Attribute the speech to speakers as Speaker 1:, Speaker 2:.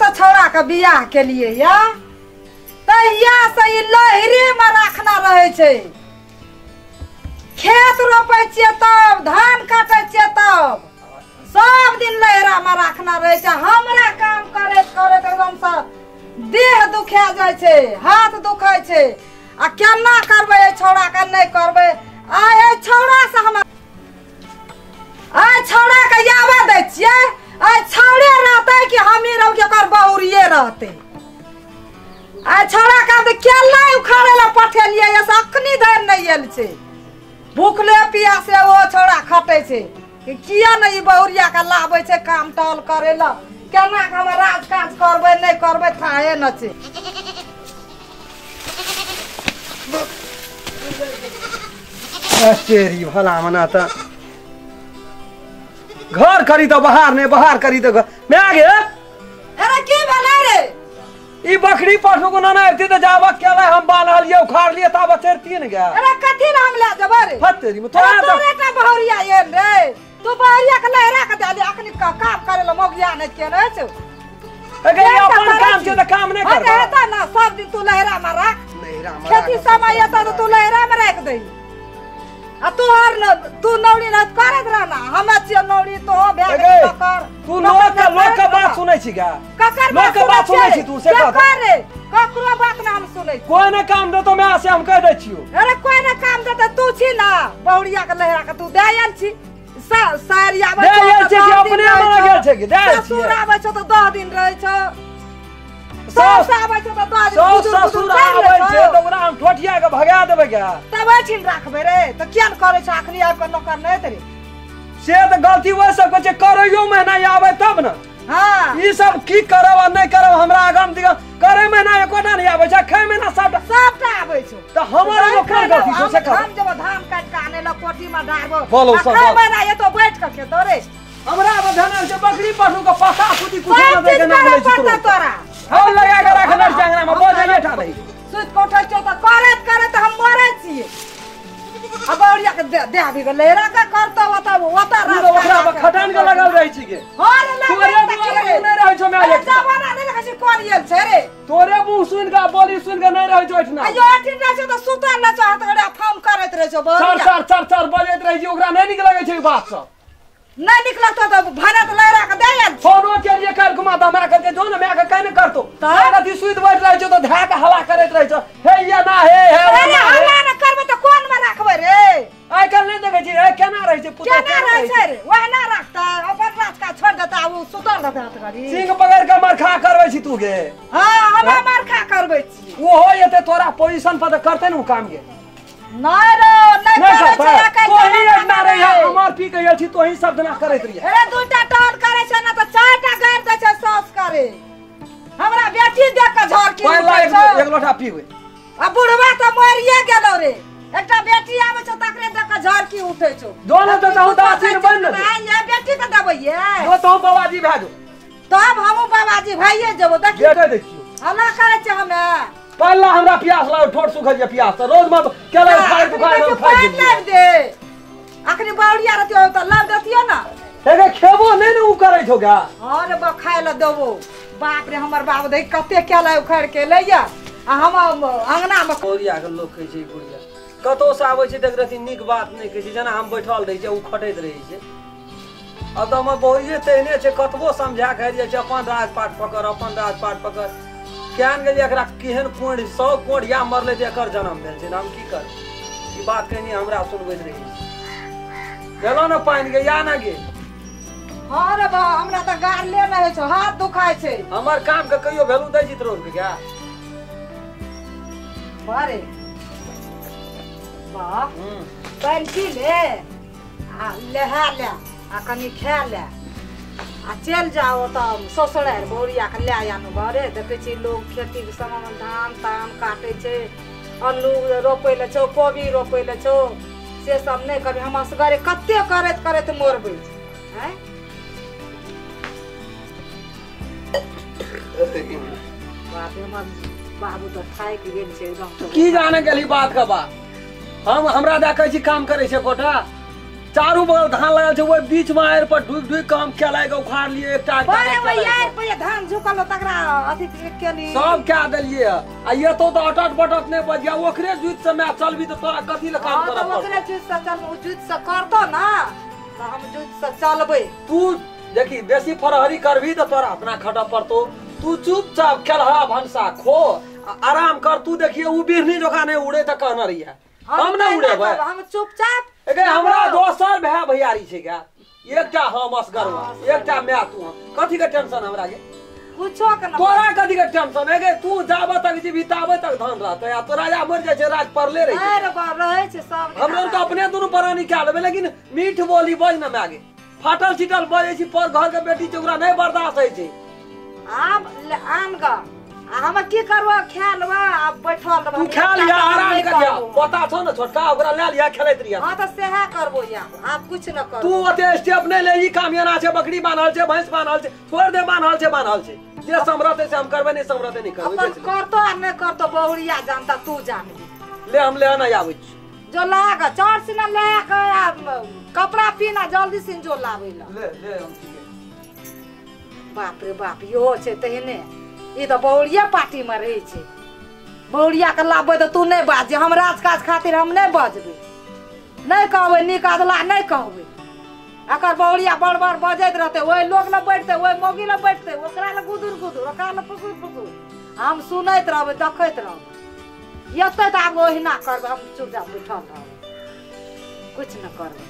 Speaker 1: से छौड़ा के बियाह के लिए या तहिया से ई लहरे में रखना रहे छे। खेत रोपे छिए तब धान काटे छिए तब सब दिन लहरा में रखना रहे छे। हमरा काम करे करे एकदम से देह दुखा जाय छे, हाथ दुखाय छे। आ केना करबे ए छौड़ा के नहीं करबे। आ ए छौड़ा से हम आ छौड़ा के याबे दे छिए। आ छौड़े रहते कि हमी रह के कर बहुरिए रहते। आ छौड़ा के केला उखाड़े ला पठेलिए या अखनी धर नहीं आयल छे। भूखले पियासे ओ छौड़ा खटे छे कि किया नहीं बहुरिया के लाबे छे काम टहल करे ला। केना के हम राज काज करबे नहीं करबे थाहे न छे।
Speaker 2: तेरी भला मना त घर करी तो बाहर नहीं, बाहर करी तो घर में आ गए।
Speaker 1: अरे की भला रे
Speaker 2: ई बकरी पशु को ना आती तो जावा केला हम बांध लिए उखाड़ लिए तब चरती न गया।
Speaker 1: अरे कथी नाम ले जबे रे
Speaker 2: हट तेरी में थोड़ा तो
Speaker 1: तोरे बहुरिया ये रे तू बहुरिया के लहरा के दे अखनी का काम करे ला मोगिया नहीं के रहे छो।
Speaker 2: अगर ये अपन काम के तो काम नहीं कर
Speaker 1: अरे हेता ना सब दिन तू लहरा में रख।
Speaker 2: लहरा में
Speaker 1: खेती समय आता तो तू लहरा में रख दे। आ तू हर न तू नौड़ी न करत रहना हमे छिए नौड़ी तो बैग कर।
Speaker 2: तू लोग का बात सुनै छी का
Speaker 1: ककर
Speaker 2: लोग का बात सुनै छी तू से
Speaker 1: कर रे ककरो बात ना हम सुनै छी।
Speaker 2: कोई ना काम दे तो मैं से हम कह दे छियो।
Speaker 1: अरे कोई ना काम दे त तू छी ना बहुरिया के लहरा के तू देयल छी। सारिया
Speaker 2: दे ये छी कि अपने मना गेल छै कि दे छी।
Speaker 1: ससुर आबै छ त 10 दिन रहै छ। सास आबै छ त 10 दिन
Speaker 2: ससुर आबै छै त ओकरा हम ठोठिया के भगा देबै क्या।
Speaker 1: तब छिन राखबे रे त किया न करे छ अखनी आब के नौकर नहीं तरे।
Speaker 2: से तो गलती वो सब के करैयो महीना आवे तब न।
Speaker 1: हां
Speaker 2: ई सब की करब और नहीं करब हमरा आगम दिग करे महीना एकोटा नहीं आवे छै खे महीना सबटा आवे छै। त हमर नौकर गलती छै से
Speaker 1: हम जब धान काट के आने ल कोठी में डारबो
Speaker 2: बोलो सब
Speaker 1: खे महीना ये तो बैठ के खेतो रे।
Speaker 2: हमरा बधना से बकरी पशु को पसा फुटी कुछ ना दे के ना बोले छी
Speaker 1: तोरा
Speaker 2: हम लगा के रखना जंगरा में बोझ नहीं ठाले
Speaker 1: सुत कोठा छ त करत हम मरे छिए। अब औरिया के दे आबी गेल लहरा का करतो ओता
Speaker 2: तू ओकरा खटान के लगल रही छी के।
Speaker 1: हां रे
Speaker 2: तोरे दुआरे नहीं रह छ मैं एक
Speaker 1: जमाना नहीं लगे कोन येल छे रे
Speaker 2: तोरे मुंह सुन के बोली सुन के नहीं रह छ इतना।
Speaker 1: अयो अठिन रह छ त सुता न चाहत रे फोन करत रह छ
Speaker 2: चर बजैत रही छी ओकरा नहीं निक लगे छै बात सब
Speaker 1: नहीं निकला तो भनत लहरा के दे आयल
Speaker 2: फोनो के लिए कर घुमा दा मैं के जो ना मैं के कहने करतो कथि सुइत बैठ रह छ तो धा के हला करत रह छ हे या ना हे
Speaker 1: अरे हला न करबे त कोन में रखबे रे।
Speaker 2: आइ कल नहीं देखे छी ए केना रह छै पुतो
Speaker 1: केना रह छै रे वह ना रखता अपन रात का छोड़ देता वो सुतल रहता हाथ गड़ी
Speaker 2: सिंह पकड़ के मरखा करबै छी तू के।
Speaker 1: हां हम मरखा करबै छी
Speaker 2: वो हो येते तोरा पोजीशन पर करते न काम के
Speaker 1: नहीं रे नहीं करे छै
Speaker 2: कोई ना रे हमर पी के छी तो ही सब जना करत रही।
Speaker 1: अरे दूटा टहल करे छै ना त चारटा गाड़ दे छै सास करे। हमरा बेटी देख के झर के
Speaker 2: पहला एक लोटा पीवे
Speaker 1: आ बुढ़वा त मरिए गेलो रे। एकटा बेटी आबै छ तकरे देख के झर की उठै छ
Speaker 2: दोनों तो बहुत आसिर बन
Speaker 1: ये बेटी के देबै ये
Speaker 2: जो तो बाबाजी भाजो
Speaker 1: तब हमहु बाबाजी भाइए जेबो देखियो
Speaker 2: बेटे देखियो
Speaker 1: हल्ला करे छै हमे
Speaker 2: पहला हमरा प्यास लाओ ठोट सुखल जे प्यास रोज मत केला खाए दुकान
Speaker 1: लग दे अखनी बाउरिया रहतियो त लग देतियो ना
Speaker 2: एके खेबो नहीं न उ करै छौ गा।
Speaker 1: अरे बा खाए ल देबो बाप रे हमर बाप देख कते केला उखाड़ के लैया आ हम अंगना में
Speaker 2: कोरिया के लोग कहै छै बुढ़िया कतो से आबै छै देख रहती निक बात नहीं कहै छै जना हम बैठल रही छै उ खटैत रही छै। अब तो हम बहुरिए तेहने छै कतबो समझा के जाइ छै अपन राजपाट पकड़ ज्ञान के एकरा केहन कोण 100 कोण या मरले जे एकर जन्म भेल छै हम की कर ई बात कहनी हमरा सुनबैत रही गेलो न पानी के या ना गे।
Speaker 1: हां रे बा हमरा त गाड़ले रहे छ हाथ दुखाय छै
Speaker 2: हमर काम के कहियो वैल्यू दै छी रोज के क्या
Speaker 1: बारे बा पानी पी ले आ लेहा ले आ कनी खा ले आ चल जाओ त ससुरार बोरिया के ले आनु घरे देखे छी लोग खेती के समय में धान तान काटे छै आलू रोपे ले छो कोबी रोपे ले छो से सब नहीं कभी हम असगरे कते करत करत मोरबै हैं। बाप हमर बाबू तो खाए के गेल छै
Speaker 2: की जाने के लिए बात का बात हम हमरा देखै छी काम करे छै कोटा चारू बगल धान लगल छै ओइ बीच में आएर पर ढुक काम केलाय के उखाड़ लिए एकटा
Speaker 1: ओए यार पे धान झुकल तकरा अथी केली
Speaker 2: सब क्या देलिए आ ये तो अटट बटट नहीं बजिया ओकरे जुत से मैं चलबी तो तोरा कथि ल काम करब
Speaker 1: ओकरे जुत से चल जुत से करतो ना तो हम जुत से चलबे
Speaker 2: तू देखी बेसी फरहरी करबी तो तोरा अपना खटा पड़तो तू चुपचाप खेलहा भंसा खो आराम कर तू देखिए उ बिरनी जोखा नहीं उड़े त कहना रही है हम ना उड़े भाई
Speaker 1: हम चुपचाप
Speaker 2: एके हमरा दोसर भै भैयारी छै का एकटा हम असगरवा एकटा मैं तू कथि के टेंशन हमरा के
Speaker 1: कुछो के ना
Speaker 2: तोरा कथि के टेंशन है के तू जाबे तक जीवी ताबे तक धन रहते आ तो राजा मर जाय छै राज परले रही छै
Speaker 1: अरे बा रहे छै सब
Speaker 2: हमरा तो अपने दुनु प्राणी क्या लेबे लेकिन मीठ बोली बज ना मागे फाटल चिटल बजे छी पर घर के बेटी छै ओकरा नहीं बर्दाश्त होय छै
Speaker 1: आब आन ग हम की करबो खेलबा अब बैठल रहब
Speaker 2: तू खेल या आराम कर जा पता छौ न छोटका ओकरा ले लिया खेलैत रिया
Speaker 1: हां त सेहा करबो या आप कुछ न कर
Speaker 2: तू ओते स्टेप नहीं ले ई कामयाना छै बकरी बान्हल छै भैंस बान्हल छै छोड़ दे बान्हल छै जे समरते से हम करबे नहीं समरते नहीं करबे
Speaker 1: अपन करतो आ नहीं करतो बहुरिया जानता तू जान
Speaker 2: ले हम ले ना आबै छी
Speaker 1: जो लाग चार सिना ले के कपड़ा पीना जल्दी से जो लावे ला
Speaker 2: ले हम ठीक
Speaker 1: बाप रे बाप यो छै तहने ई तो बहुरिया पार्टी में रहे छै बहुरिया के लाबे तो तू नहीं बाजे हम राजकाज खातिर हम नहीं बजबे नहीं कहबे निकादला नहीं कहबे अकर बहुरिया बड़ बड़ बजैत रहते ओए लोग न बैठते ओए मोगी न बैठते ओकरा ल गुदुर गुदुर ओकरा ल पुसुर पुसुर हम सुनैत रहबे देखैत रहबे एते त आब ओहिना करबे हम चुपचाप बैठल रहब कुछ न करबे